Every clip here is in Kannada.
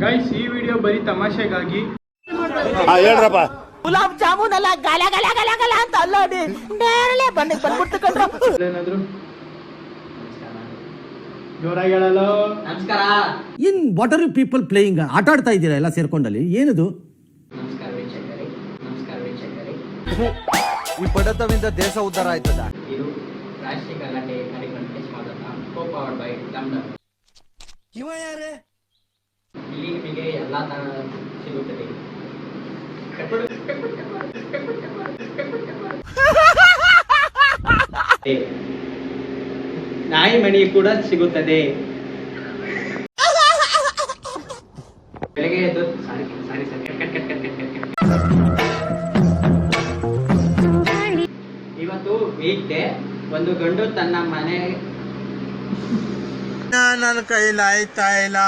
ಗೈಸ್ ಈ ವಿಡಿಯೋ ಬರೀ ತಮಾಷೆಗಾಗಿ ಹೇಳ್ರಪ್ಪ. ಗುಲಾಬ್ ಜಾಮೂನ್ ಅಲ್ಲ ಗಲ ಗಲ ಗಲ ಗಲ ಅಂತ ಅಲ್ಲಾಡಿ ಮೇಲೆ ಬಂದ್ಬಿಡ್ತು ಕಣ್ರ. ಏನಾದ್ರು ಜೋರಾಗಿ ಹೇಳಲ್ಲ. ನಮಸ್ಕಾರ. In what are you people playing? ಆಟ ಆಡ್ತಾ ಇದ್ದೀರಾ ಎಲ್ಲ ಸೇರ್ಕೊಂಡಲ್ಲಿ, ಏನದು? ನಮಸ್ಕಾರ ವೀಕ್ಷಕರೇ, ನಮಸ್ಕಾರ ವೀಕ್ಷಕರೇ. ಈ ಬಡತವಿಂದ ದೇಶ ಉದ್ಧಾರ ಆಯ್ತದ. ಇದು ರಾಷ್ಟ್ರೀಯ ಗಲಾಟೆ ಕಾರ್ಯಕ್ರಮಕ್ಕೆ ಸ್ವಾಗತ. Co-powered by London. ಇವ ಯಾರೇ? ಇಲ್ಲಿ ನಿಮಗೆ ಎಲ್ಲಾ ತರ ಸಿಗುತ್ತದೆ. ನಾಯಿ ಮಣಿ ಕೂಡ ಸಿಗುತ್ತದೆ. ಬೆಳಗ್ಗೆ ಎದ್ದು ಸಾರಿ ಇವತ್ತು ವೀಕ್ ಡೇ. ಒಂದು ಗಂಡು ತನ್ನ ಮನೆ ನನ್ನ ಕೈಲಿ ಆಯ್ತಾ ಇಲ್ಲ.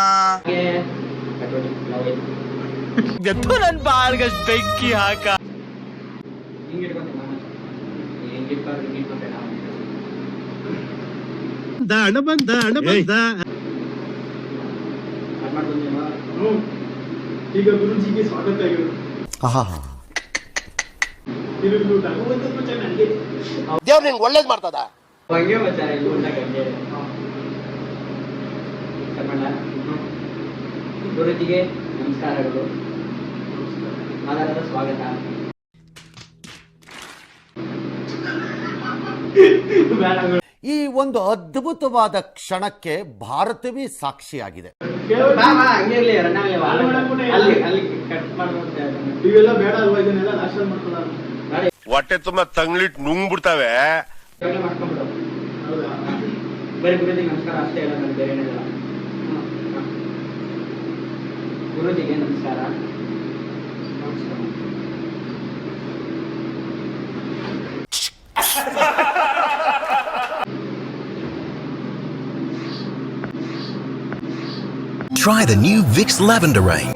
ನನ್ ಬಾಳ್ಗ ಬೆಂಕಿ ಹಾಕ. ಹಣ ಬಂದ ಈಗ ಗುರುಜಿಗೆ ಸ್ವಾಗತ. ದೇವ್ರು ನಿಂಗೆ ಒಳ್ಳೇದ್ ಮಾಡ್ತದ. ಹಂಗೆ ಮಚಾರ ಇಲ್ಲಿ ಊಟಕ್ಕೆ ಗುರುಜಿಗೆ ನಮಸ್ಕಾರಗಳು, ಮಾತಾಡದ ಸ್ವಾಗತ. ಈ ಒಂದು ಅದ್ಭುತವಾದ ಕ್ಷಣಕ್ಕೆ ಭಾರತವೇ ಸಾಕ್ಷಿಯಾಗಿದೆ. ಹಂಗಿರ್ಲಿ ಅಲ್ಲಿ ಕಟ್ ಮಾಡ್ಬೋದು. ಇವೆಲ್ಲ ಬೇಡ ಅಲ್ವಾ? ಇದನ್ನೆಲ್ಲ ನಾಶ ಮಾಡ್ಕೊಳ್ಳೋಣ. ಹೊಟ್ಟೆ ತುಂಬಾ ತಂಗ್ಲಿಟ್ ನುಂಗ್ಬಿಡ್ತಾವೆ. ಮಾಡ್ಕೊಂಡ್ಬಿಡು. ಹೌದಾ? ಬರೀ ಗುರುಜಿಗೆ ನಮಸ್ಕಾರ ಅಷ್ಟೇ ಹೇಳೋದು, ನಾನು ಬೇರೆ ಏನಿಲ್ಲ. ಗುರುಜಿಗೆ ನಮಸ್ಕಾರ. Try the new Vicks Lavender Rain.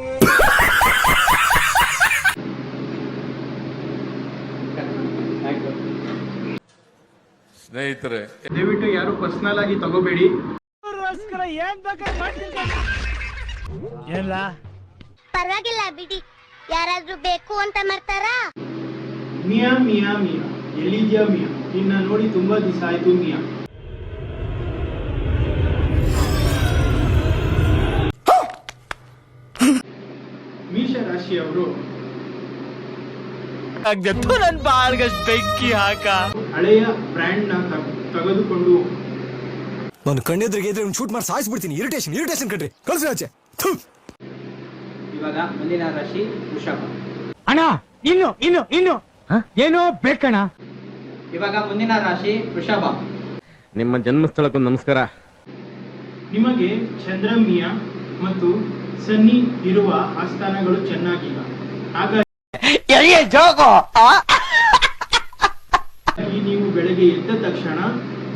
ಸ್ನೇಹಿತರೆ, ದಯವಿಟ್ಟು ಯಾರು ಪರ್ಸನಲ್ ಆಗಿ ತಗೋಬೇಡಿ. ಪರವಾಗಿಲ್ಲ ಬಿಡಿ, ಯಾರಾದ್ರೂ ಬೇಕು ಅಂತ ಮಾಡ್ತಾರಾ? ಮಿಯಾ ಮಿಯಾ ಮಿಯಾ, ಎಲ್ಲಿದ್ಯಾ ಮಿಯಾ? ನಿನ್ನ ನೋಡಿ ತುಂಬಾ ದಿವಸ ಆಯ್ತು ಮಿಯಾ. ಮೇಷ ರಾಶಿಯವರು ನನ್ ಬಾಳ್ಗ ಬೆಂಕಿ ಹಾಕ. ಹಳೆಯ ಬ್ರ್ಯಾಂಡ್ ನ ತೆಗೆದುಕೊಂಡು ನಾನು ಕಣ್ಣೆದ್ರಿಗೆ ಇದ್ರೆ ಶೂಟ್ ಮಾಡಿ ಸಾಯಿಸ್ಬಿಡ್ತೀನಿ. ಇರಿಟೇಷನ್ ಕಣ್ರಿ, ಕಳ್ಸಿ ಆಚೆ. ಇವಾಗ ಮುಂದಿನ ರಾಶಿ ವೃಷಭ. ಅಣ್ಣ ಇನ್ನು ಏನೋ ಬೇಕಣ್ಣ. ಇವಾಗ ಮುಂದಿನ ರಾಶಿ ವೃಷಭ. ನಿಮ್ಮ ಜನ್ಮಸ್ಥಳಕ್ಕೂ ನಮಸ್ಕಾರ. ನಿಮಗೆ ಚಂದ್ರ ಮಿಯಾ ಮತ್ತು ಸನ್ನಿ ಇರುವ ಆಸ್ಥಾನಗಳು ಚೆನ್ನಾಗಿಲ್ಲ. ಹಾಗಾಗಿ ನೀವು ಬೆಳಗ್ಗೆ ಎದ್ದ ತಕ್ಷಣ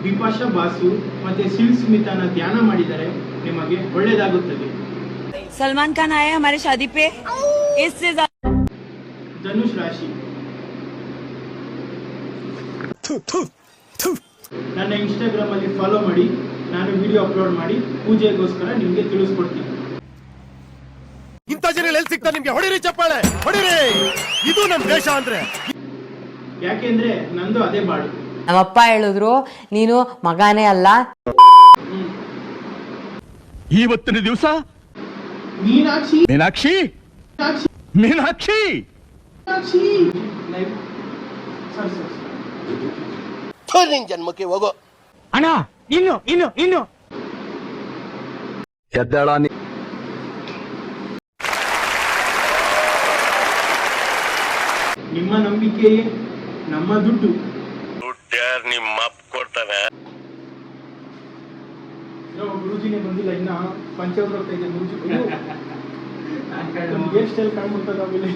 ಬಿಪಾಶಾ ಬಾಸು ಮತ್ತೆ ಸಿಲ್ ಸ್ಮಿತಾನ ಧ್ಯಾನ ಮಾಡಿದರೆ ನಿಮಗೆ ಒಳ್ಳೆಯದಾಗುತ್ತದೆ. सलमान खान आए हमारे शादी पे, इससे ಧನುಷ್ ರಾಶಿ. ನನ್ನ ಇನ್ಸ್ಟಾಗ್ರಾಮ್ ಅಲ್ಲಿ ಫಾಲೋ ಮಾಡಿ. ನಾನು ವಿಡಿಯೋ ಅಪ್ಲೋಡ್ ಮಾಡಿ ಪೂಜೆಗೋಸ್ಕರ ನಿಮ್ಗೆ ತಿಳಿಸ್ಕೊಡ್ತೀನಿ. ಇಂಥ ಜನ ಎಲ್ಲಿ ಸಿಗ್ತಾರೆ ನಿಮ್ಗೆ? ಹೊಡಿರಿ ಚಪ್ಪಾಳೆ, ಹೊಡಿರಿ. ಇದು ನಮ್ ದೇಶ ಅಂದ್ರೆ. ಯಾಕೆಂದ್ರೆ ನಂದು ಅದೇ ಬಾಳು. ನಮ್ಮಪ್ಪ ಹೇಳಿದ್ರು, ನೀನು ಮಗನೇ ಅಲ್ಲ. ಇವತ್ತಿನ ದಿವಸ ಮೀನಾಕ್ಷಿ ಮೀನಾಕ್ಷಿ ಮೀನಾಕ್ಷಿ ಮೀನಾಕ್ಷಿ ಮೀನಾಕ್ಷಿ ಸರ್ ನಿನ್ ಜನ್ಮಕ್ಕೆ ಹೋಗೋ. ಅಣ್ಣ ಇನ್ನು ಎದ್ದೇಳ. ನಿಮ್ಮ ನಂಬಿಕೆಯೇ ನಮ್ಮ ದುಡ್ಡು. ದುಡ್ಡ್ಯಾರ್ ನಿಮ್ಮ ಅಪ್ಪ ಕೊಡ್ತಾನೆ. ಗುರುಜಿನೇ ಬಂದಿಲ್ಲ ಇನ್ನ. ಪಂಚವ್ರ ಹೋಗ್ತಾ ಇದೆ ಗುರುಜಿ. ಹೇರ್ ಸ್ಟೈಲ್ ಕಾಣ್ಬಿಡ್ತದ ಆಮೇಲೆ.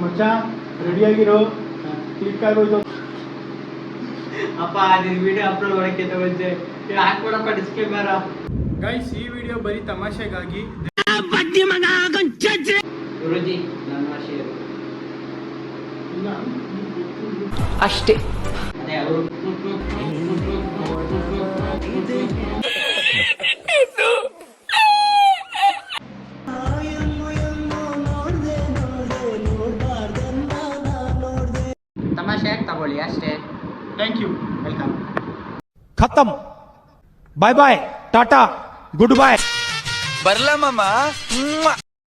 ಮಚ್ಚ ರೆಡಿಯಾಗಿರೋ, ಕ್ಲಿಕ್ ಆಗೋಯ್ತು. ಅಪ್ಪ ನಿನ್ ವಿಡಿಯೋ ಅಪ್ಲೋಡ್ ಮಾಡಕ್ಕೆ ಮುಂಚೆ ಹಾಕ್ಬಿಡಪ್ಪ ಡಿಸ್ಕ್ಲೇಮರ್. ಗೈಸ್ ಈ ವಿಡಿಯೋ ಬರೀ ತಮಾಷೆಗಾಗಿ. ಗುರುಜಿ ನನ್ನ ರಾಶಿ ಅಷ್ಟೇ. ಅದೇ ತಮಾಷೆ ಯಾಕೆ ತಗೊಳ್ಳಿ ಅಷ್ಟೇ. Thank you. ವೆಲ್ಕಮ್. ಖತಮ್. Bye bye, tata, good boy. ಬರ್ಲಮ್ಮ